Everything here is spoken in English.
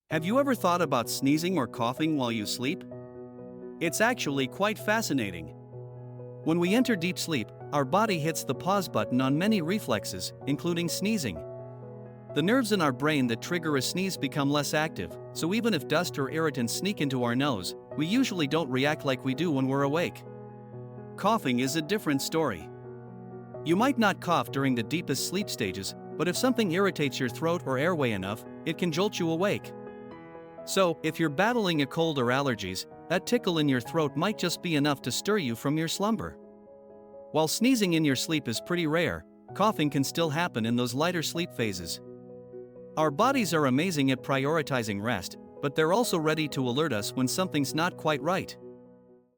Have you ever thought about sneezing or coughing while you sleep? It's actually quite fascinating. When we enter deep sleep, our body hits the pause button on many reflexes, including sneezing. The nerves in our brain that trigger a sneeze become less active, so even if dust or irritants sneak into our nose, we usually don't react like we do when we're awake. Coughing is a different story. You might not cough during the deepest sleep stages, but if something irritates your throat or airway enough, it can jolt you awake. So, if you're battling a cold or allergies, that tickle in your throat might just be enough to stir you from your slumber. While sneezing in your sleep is pretty rare, coughing can still happen in those lighter sleep phases. Our bodies are amazing at prioritizing rest, but they're also ready to alert us when something's not quite right.